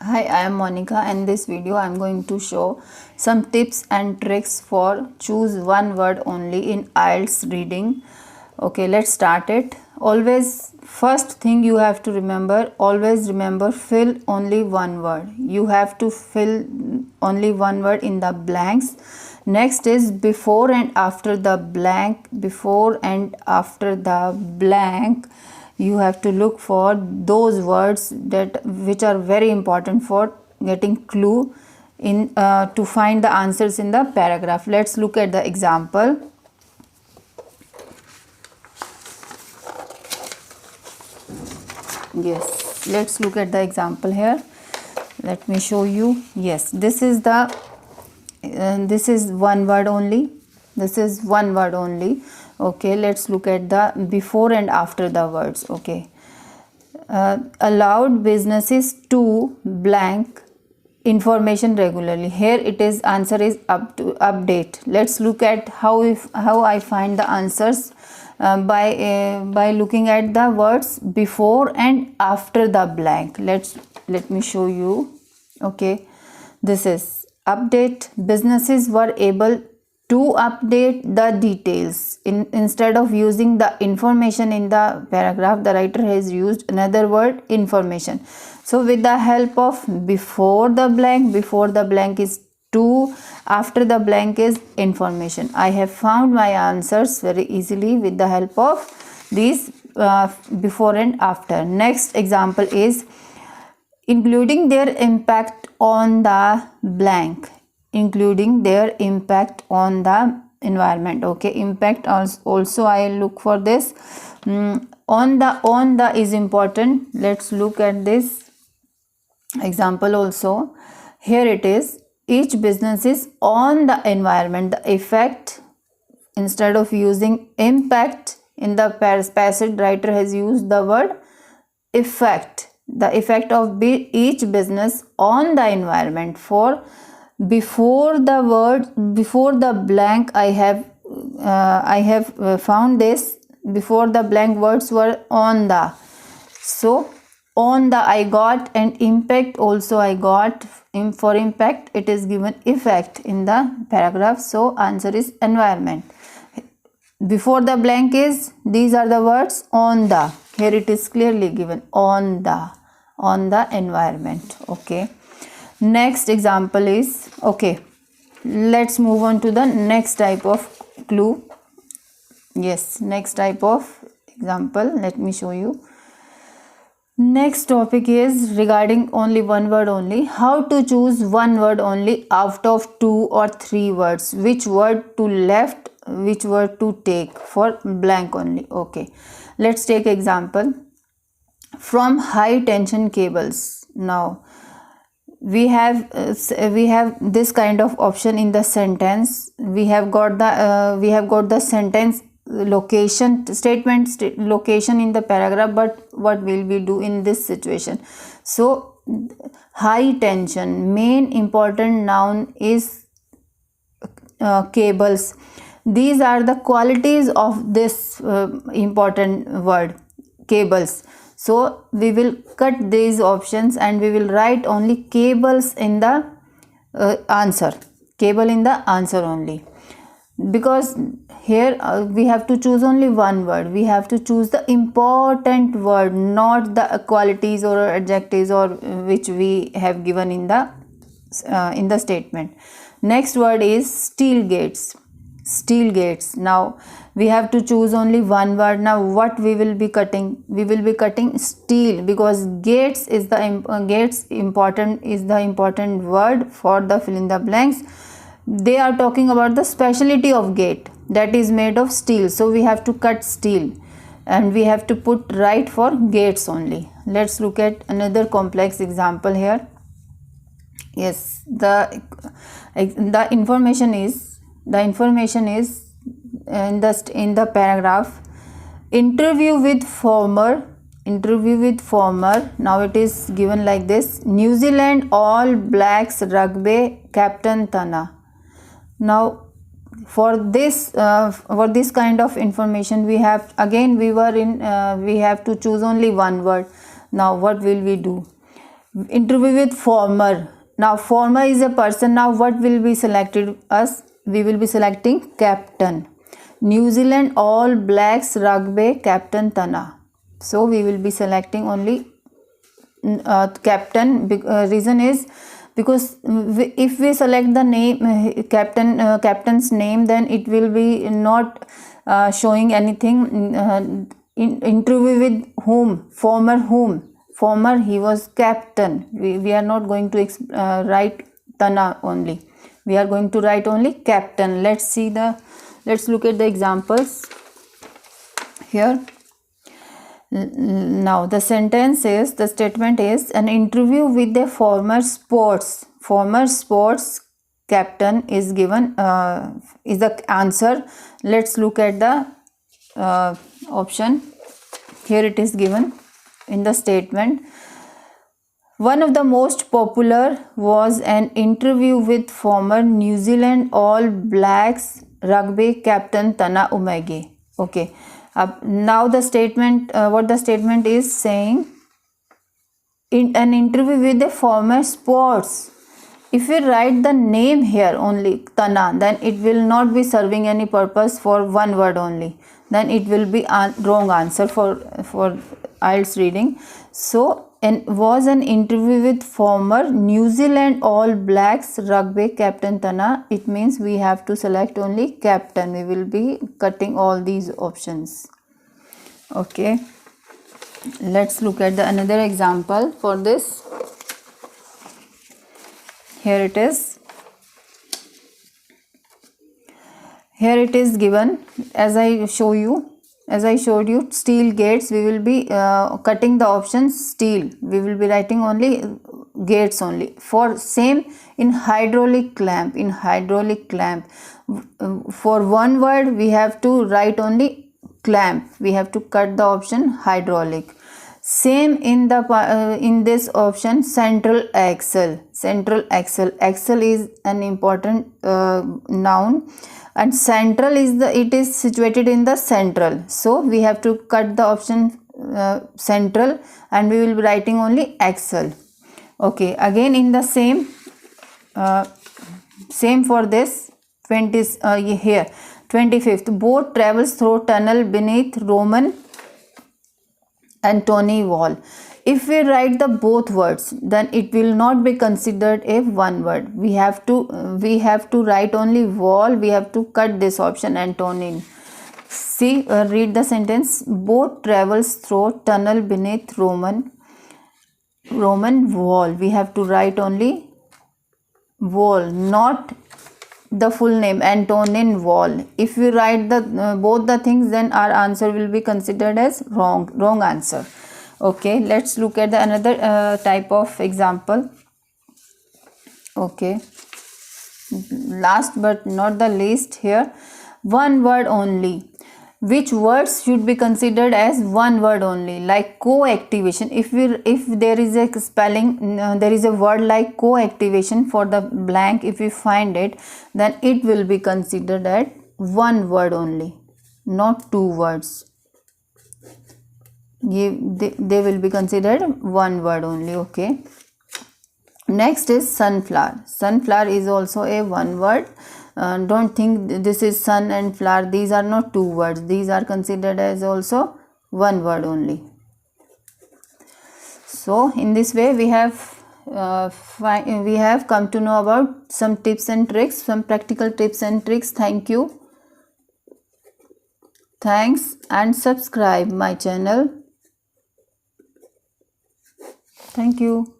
Hi, I am Monica. In this video I am going to show some tips and tricks for choose one word only in IELTS reading. Okay, let's start it. Always, first thing you have to remember, always remember fill only one word. You have to fill only one word in the blanks. Next is before and after the blank. Before and after the blank, you have to look for those words that which are very important for getting clue in to find the answers in the paragraph. Let's look at the example. Yes, let's look at the example here. Let me show you. Yes, this is one word only. This is one word only. Okay, let's look at the before and after the words. Okay, allowed businesses to blank information regularly. Here it is, answer is up to update. Let's look at how I find the answers by looking at the words before and after the blank. Let me show you. Okay, this is update. Businesses were able to update the details. Instead of using the information in the paragraph, the writer has used another word, information. So with the help of before the blank is to, after the blank is information. I have found my answers very easily with the help of these before and after. Next example is including their impact on the blank, including their impact on the environment. Okay, impact also I look for this. On the is important. Let's look at this example also. Here it is, each business is on the environment. The effect, instead of using impact in the passage, writer has used the word effect. The effect of each business on the environment. For before the blank, I have found this. Before the blank words were on the, so on the I got, and impact also I got. For impact it is given effect in the paragraph, so answer is environment. Before the blank is, these are the words on the. Here it is clearly given on the environment. Okay, next example is, okay, let's move on to the next type of clue. Yes, next type of example, let me show you. Next topic is regarding only one word only. How to choose one word only out of 2 or 3 words. Which word to left, which word to take for blank only. Okay, let's take example from high tension cables. Now we have this kind of option in the sentence. We have got the sentence location location in the paragraph, but what will we do in this situation? So high tension, main important noun is cables. These are the qualities of this important word, cables. So we will cut these options and we will write only cables in the answer, cable in the answer only, because here we have to choose only one word. We have to choose the important word, not the qualities or adjectives or which we have given in the statement. Next word is steel gates. Steel gates. Now we have to choose only one word. Now what we will be cutting? We will be cutting steel, because gates is the important word for the fill in the blanks. They are talking about the specialty of gate, that is made of steel, so we have to cut steel and we have to put right for gates only. Let's look at another complex example here. Yes, the information is in the paragraph. Interview with former. Now it is given like this: New Zealand All Blacks rugby captain Tana. Now for this kind of information, we have to choose only one word. Now what will we do? Interview with former. Now former is a person. Now what will be selected us? We will be selecting captain. New Zealand All Blacks rugby captain Tana. So we will be selecting only captain. Reason is because if we select the name captain's name, then it will be not showing anything. In interview with whom? Former he was captain. We are not going to write Tana only. We are going to write only captain. Let's look at the examples here. Now the statement is an interview with a former sports captain is given, is the answer. Let's look at the option. Here it is given in the statement. One of the most popular was an interview with former New Zealand All Blacks rugby captain Tana Umege. Okay. Now the statement, what the statement is saying, in an interview with a former sports. If we write the name here only Tana, then it will not be serving any purpose for one word only. Then it will be wrong answer for IELTS reading. So was an interview with former New Zealand All Blacks rugby captain Tana. It means we have to select only captain. We will be cutting all these options. Okay, let's look at another example for this. Here it is. Here it is given as I showed you steel gates. We will be cutting the option steel. We will be writing only gates only. For same in hydraulic clamp. For one word we have to write only clamp. We have to cut the option hydraulic. Same in this option central axle. Axle is an important noun. And central it is situated in the central. So we have to cut the option central and we will be writing only axle. Okay, again in the same for this 20 here 25th. Boat travels through tunnel beneath Roman Antony Wall. If we write the both words, then it will not be considered a one word. We have to write only wall. We have to cut this option Antony. See, read the sentence. Boat travels through tunnel beneath Roman wall. We have to write only wall, not the full name Antonin Wall. If we write both the things, then our answer will be considered as wrong answer. Okay, let's look at another type of example. Okay, last but not the least here, one word only. Which words should be considered as one word only? Like co-activation. If there is a spelling, there is a word like co-activation for the blank. If we find it, then it will be considered as one word only, not two words. They will be considered one word only. Okay, next is sunflower. Sunflower is also a one word. Don't think this is sun and flower. These are not two words. These are considered as also one word only. So in this way we have come to know about some tips and tricks, some practical tips and tricks. Thank you. Thanks, and subscribe my channel. Thank you.